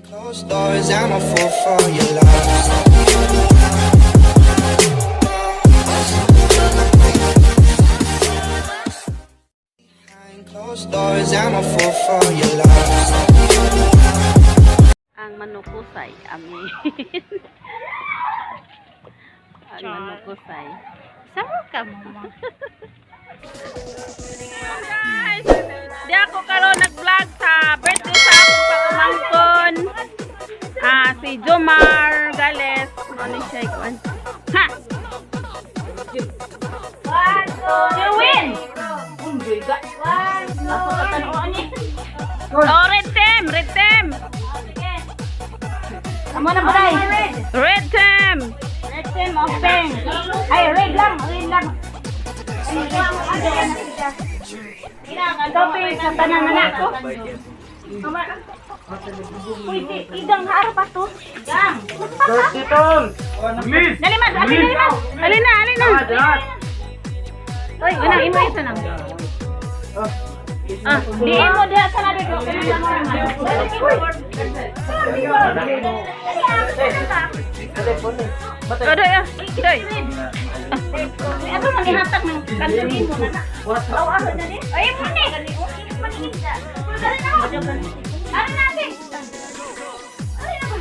Closed doors, I'm a fool for your love. Behind closed doors, I'm a fool for your love. Ang manukusay, amin. Ang manukusay. Sama ka, mama. Guys, di ako karon nag-vlog sa birthday sa akong pagumangkon. Si Jomar Gales. Ano siya ikuan? Ha! You win! Oh, red team! Red team! Amo na baray. Red team! Red team of pink. Ay, red lang, red lang. Topi sa tanan na ako. Uy, igang haro pa to. Igang. Dali mas, dali mas. Alin na, alin na! Uy, unang imo isa lang. Di mo diha sa nabi ko. Aday ah, day. Ano man ihatag ng kanlugin mo na. Aw ako na din. Ay mo ni. Maningin ka. Dali na. Ano natin? Ay na ba?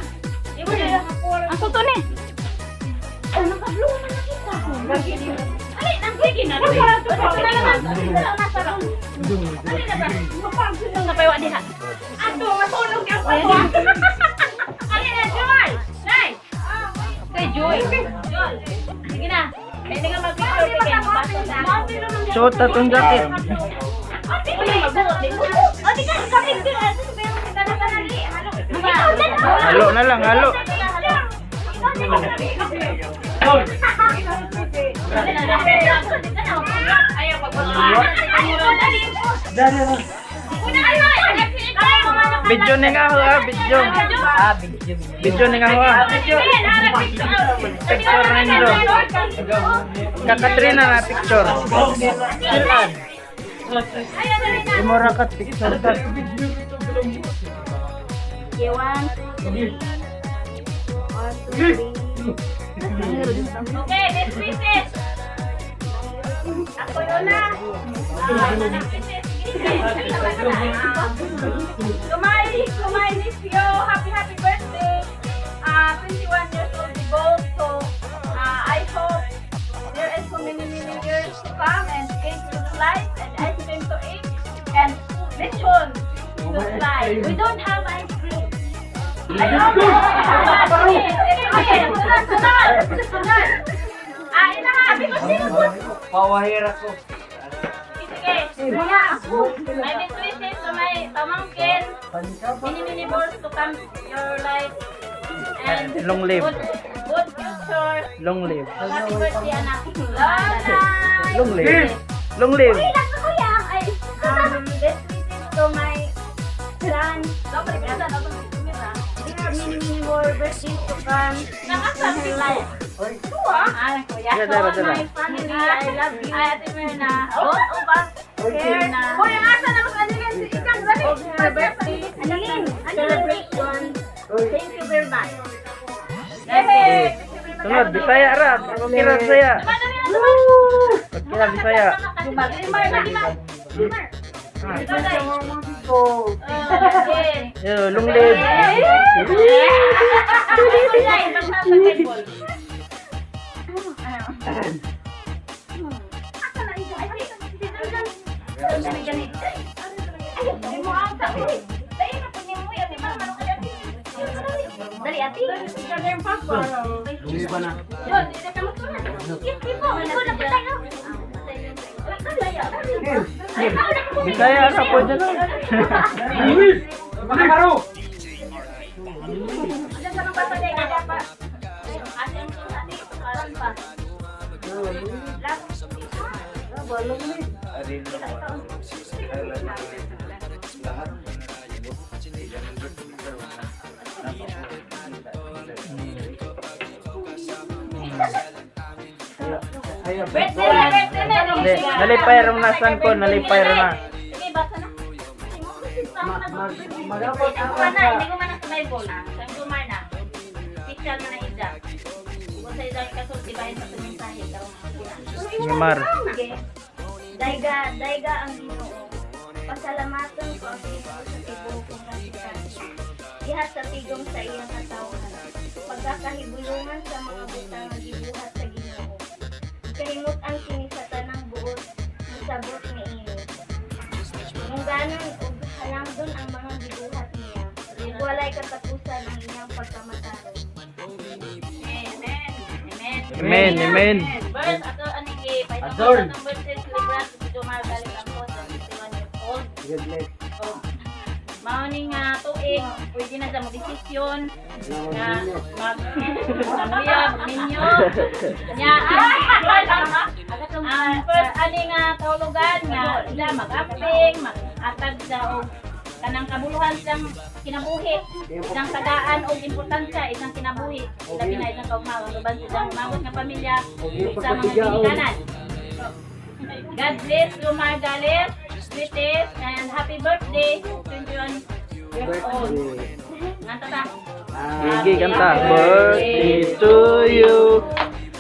Imo diha. Ang suto ni. Ano ka blue na nakita ko. Ay, nang sige na. Para to pa na lang. Na sa ron. Ay na ba? Mapagsin lang napayawa diha. Ato matulog yung pato. Ay na Joy. Nay. Kay Joy. Joy. Sige na. Hindi nga mag-picture kay baso sa. Suot tatong jacket. Halo na lang, halo. Video ni nga ho ah, video. Video ni nga ho ah. Picture nindo. Kakatrina na picture. Silan. Imora ka picture ka. Okay, let's visit. Ako yun na. Kumay miss you. Happy birthday. 21 years old you both. So, I hope there is so many years to come and cake to slice and ice cream to eat and lechon to slice. We don't have ice cream. I don't sunod. Inahabi ko sino po. Pawahira ko. Sige, muna ako. May best wishes to my pamangkin. Mini balls to come your life. And Long live. Good future. Long live. Happy birthday, anak. Bye. Long live. Long live. Uy, lang ako yan. Ay, best wishes to my son. Mini more birthdays to come in her life. Kuya. Dala. My family, I love you. Ay, Ate Mirna. Opa. Mirna. Hoy, ang asa na mas anilin si Ikang. Dali. Her birthday. Anilin. Celebration. Thank you very much. Yay! Sunod, Bisaya ra. Pagkira Bisaya. Pagkira Bisaya. Yo, long live. Dali ati. Lumiba na. Yon, hindi ka magsunod. Ikaw na patay. Bisaya ra pwede na. Makakaro! Nalipay ram na san ko, nalipay ram na. Sige, basa na. Magapot ako Hindi ko man Bible. Sang Jomar na. Picture mo na ida. Kung sa ida kasulti bahin sa mensahe daw. Jomar. Daiga ang Ginoo. Pasalamatan ko ang Ginoo sa tibuok kong kasitan. Diha sa tigong sa iyang katawhan. Pagkakahibulungan sa mga butang nga gibuhat sa Ginoo. Kahimot ang kini sa tanang buot musabot ni ini. Nung ganon ug halangdon ang mga gibuhat niya. Walay katapusan ang iyang pagkamataron. Amen. Amen. Birth ato aniki Adorn. ng birthday celebration si Jomar galing ang po 21 years old. God bless. Oh. Mao ning tuig pwede na sa mo desisyon nga maguyab ninyo. Nya first ani nga kaulugan nga sila mag-acting, mag-atag sa og kanang kabuluhan silang kinabuhi, isang tagaan o importansya isang kinabuhi. Labi na isang kaugmaon, uban silang umabot nga pamilya sa mga ginikanan. God bless Jomar Gales, sweetest, and happy birthday, 21 years old. Nganta ta? Sige, kanta. Birthday to you.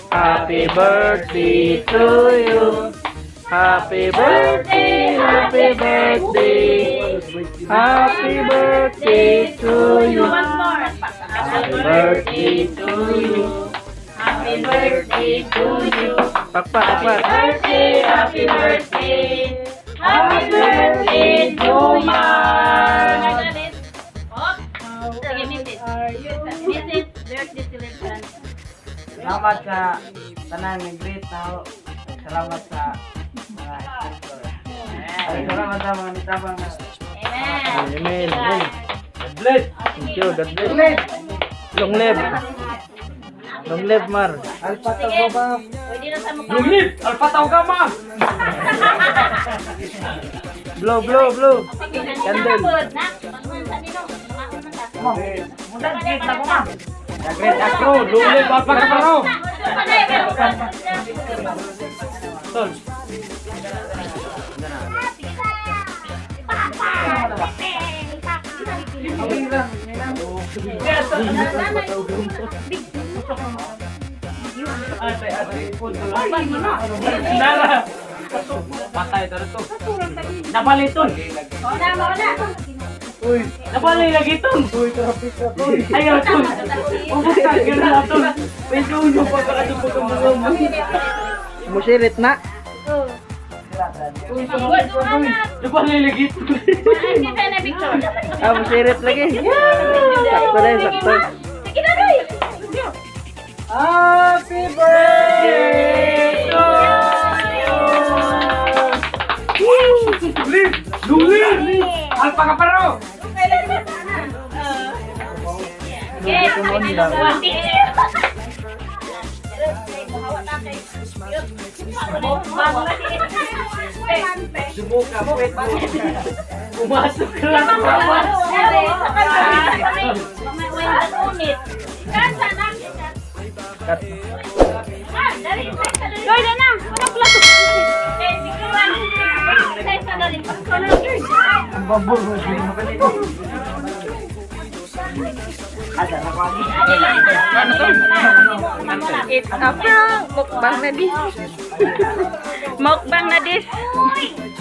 Happy birthday to you. Happy birthday, happy birthday. Happy birthday to you. One more. Happy birthday to you. Happy birthday to you. Pakpak, pakpak. Happy birthday. Happy birthday, Jomar. Oh, sige, Mrs. Mrs. Birthday celebration. Salamat sa tanan ng great na salamat sa mga sponsor. Salamat sa mga nitabang na. Amen. Amen. God bless! Thank you, God bless. Long live. Long live, Mar. Alpataw Sige, ka ba? pwede na sa mukha. Lumit! Alpataw ka ma! Blow, blow, blow. Sige, Candle. nangyayabot na. Pagmansa nino, makaon na ta. Muna great na ko ma! Great akro! Lumit! Alpataw! Tol! Patay ito ito. Napaliton. Uy, napalay lagi ito. Ayaw ito. Umusta, gano'n na ito. Pwede nyo pa kakatupag ang mga mo. Musirit na. Uy, napalay lagi ito. Ah, musirit lagi. Sakto na yun, sakto. Sige na, Roy. Happy birthday to you! Luli! Alpakaparo! Yes, Subuka, wait mo. Pumasok ka lang. Cut. Roy, na na! Walang plato! Ang babor mo. Ada na pa. It's a prank. Mukbang na dis. Mukbang na dis.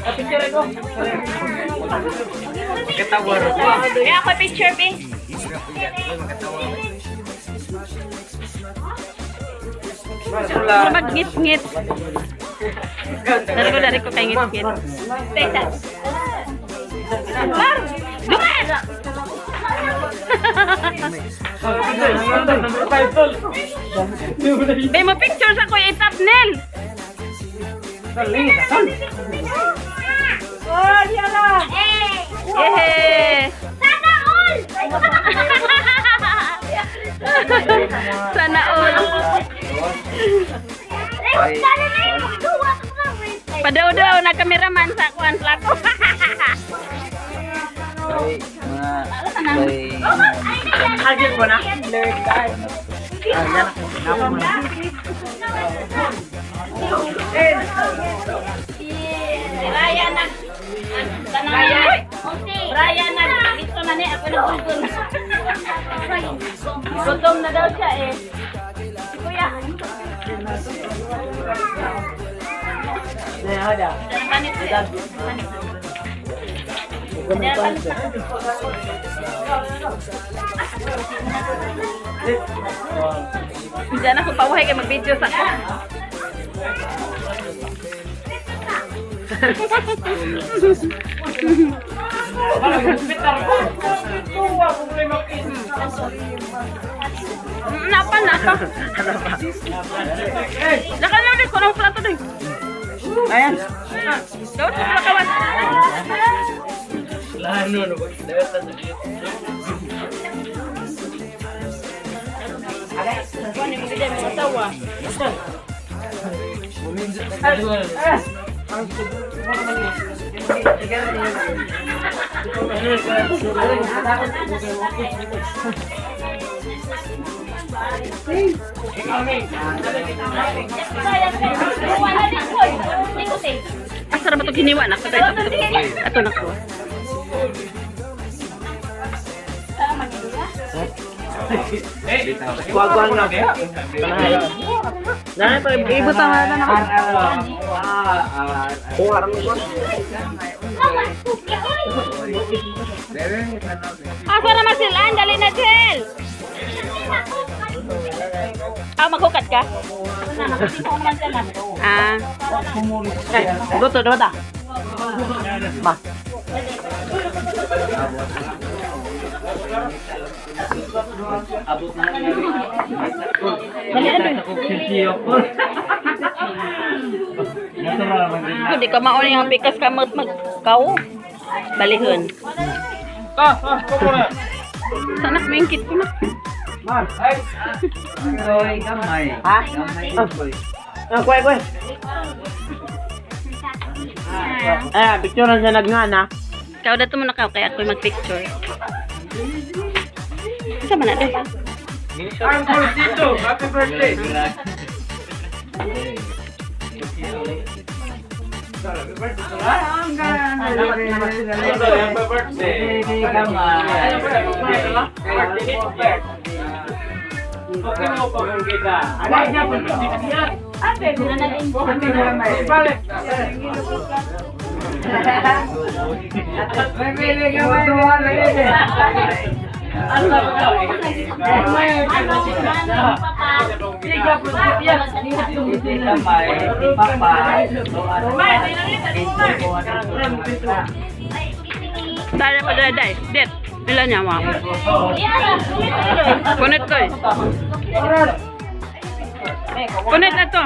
Picture ko. Ketawar. Kaya ako picture, Bing. Ano mag-ngit-ngit? Dari ko kay ngit-ngit. Tesa. Mar! Duman! May mo picture sa kuya i-thumbnail. Oh, yala! Yehe! Sana all! Sana all. Padaw-daw na kameraman sa kuan plato. Agit mo na. Raya nag... Raya nag... Dito na ni ako nag-google. Gutom na daw siya eh. Kuya. Ada. Panis eh. Panis. Diyan ako pawahay kay mag-video sa ako. Napa na ka? Nakalang ko ng plato din. Ayan. Gawin sa kawan. Asar ba ito giniwa na? Ito na ko. Kuha-kuha na. Nanay pa ibut ang ano na. Kuha ram ko. Asa naman sila? Dali na, Jel! Maghukat ka? Luto na ba? Ma. Hindi ka mauni ang pikas ka magkau. Balihon. Sana kumingkit ko na. Man. Ay, gamay. Ha? Kuya. Picture na siya nagngana. Ikaw dato mo na ka, kaya ako'y mag-picture. Isa man na din. Happy birthday! Tara pa daday. Det. Ilan niya mo? Punit ko eh. Punit na to.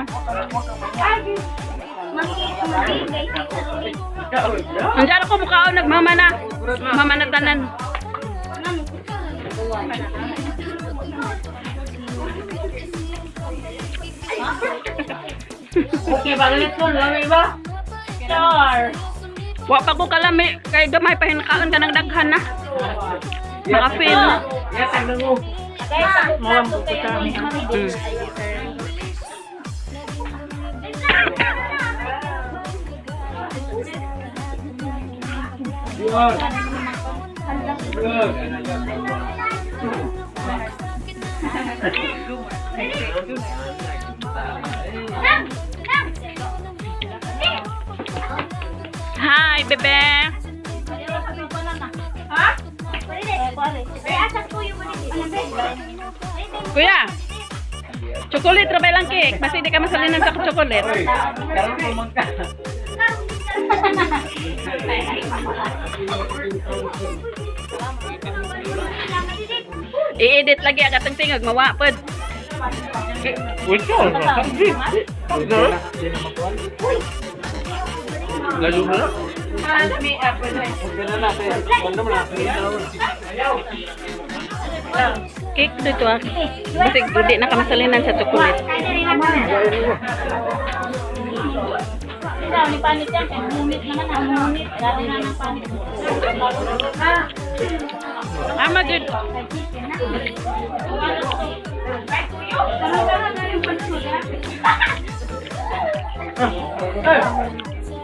Nandiyan ako mukhaon nagmamana. Mamanatanan. Okay, bagalit ko. Lami ba? Sure. Wa pa ko kalami kay gamay pa hinakaon ka ng daghan na. Maka-feel. Yes, ang nangu. Hi, bebe. Kuya. Chocolate ra ba lang cake? Basta hindi ka masalinan sa chocolate. I-edit lagi agad ang tingog mawapod. Wait ka, lalu na? Cake dito ah. Kasi hindi na ka masalinan sa chocolate. Ni panit yan, munit naman ang munit. Dati na ng panit. Ama dyan.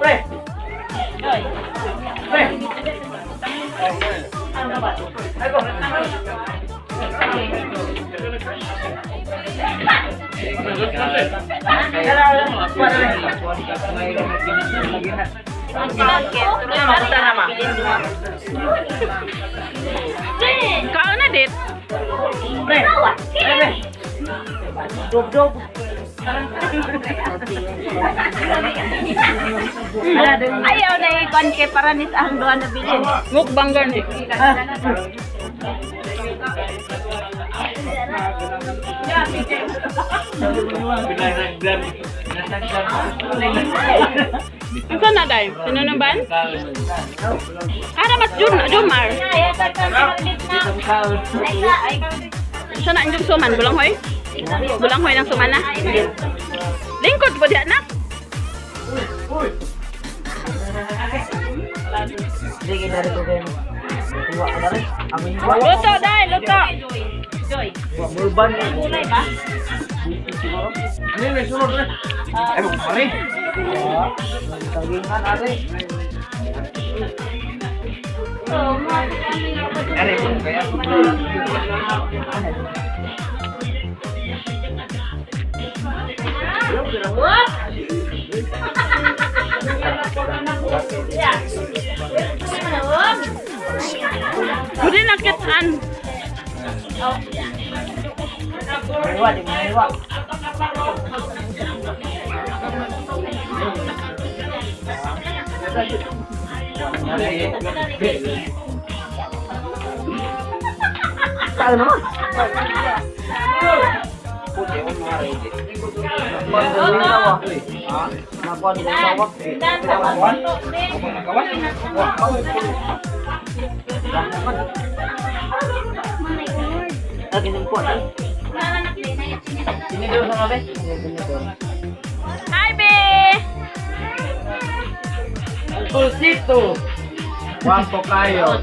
Pre. Kau na dit. Ayaw na ikon kay Paranis ang doon na bilin. Mukbang gani. Ikaw na day. Sino na ba? Mas Jomar. Sana ang suman. Bulang hoy. Bulang hoy ng suman na. Lingkod po diyan na. Sige dari ko kayo. Iwa ko na rin. Amin iwa. Luto day. Luto. Mulban. Kulay ba? Ano may sunod na? Ay, pare. Tagingan ate. Are ko kaya. Pwede nakitaan. Iwa, di mo iwa. Tahu naman. Ini dulu sama Be. Hi, Be. Pulsito. Wang po kayo.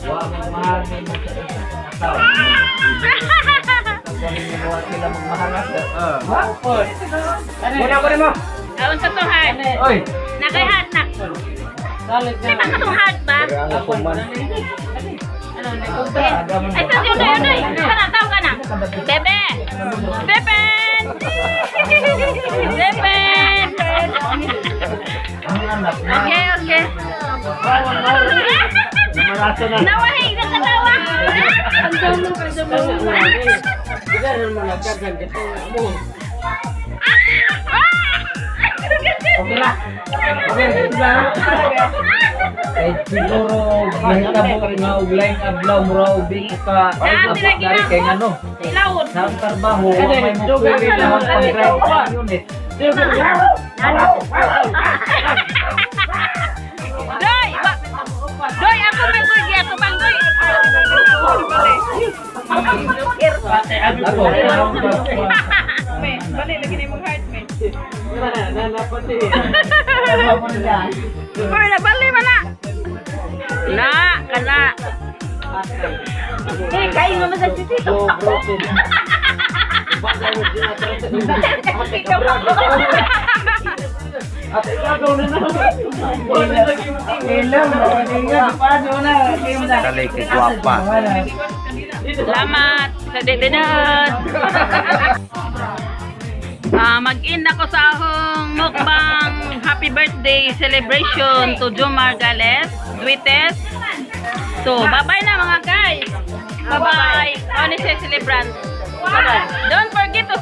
Wang mahangin mo sa asawa. Dahil nagawa sila magmahalas. Wang po. Muna ko rin mo. Aun sa tuhan. Oy. Nakahat na. Di ba katuhat ba? Ako man. Ay, sa yun na yun na. Sana, tawag ka na. Bebe. Beben. Beben. Ang anak na. Okay, okay. Malaso na. Nawahig na katawa. Kita naman nagkagan kita. Okay lah. Okay lah. Eh siguro mahitabo nga og lain adlaw mura ubi ka dari kay ngano. Laut. Sa trabaho may mo pwede na mag-contract unit. Doy, Doy, ako may burgi, ako bang Doy. Ako. Bali, lagi na yung heart, man. Uy, nabali man na. Na, kana. Kain mo sa sisito. Ate ikaw na na. Ilang pa na. Kali kay guwapa. Salamat sa dinunod. Mag-in ako sa akong mukbang happy birthday celebration to Jomar Gales, Duites. So, bye-bye na mga guys. Bye-bye. Honest celebrant. Don't forget to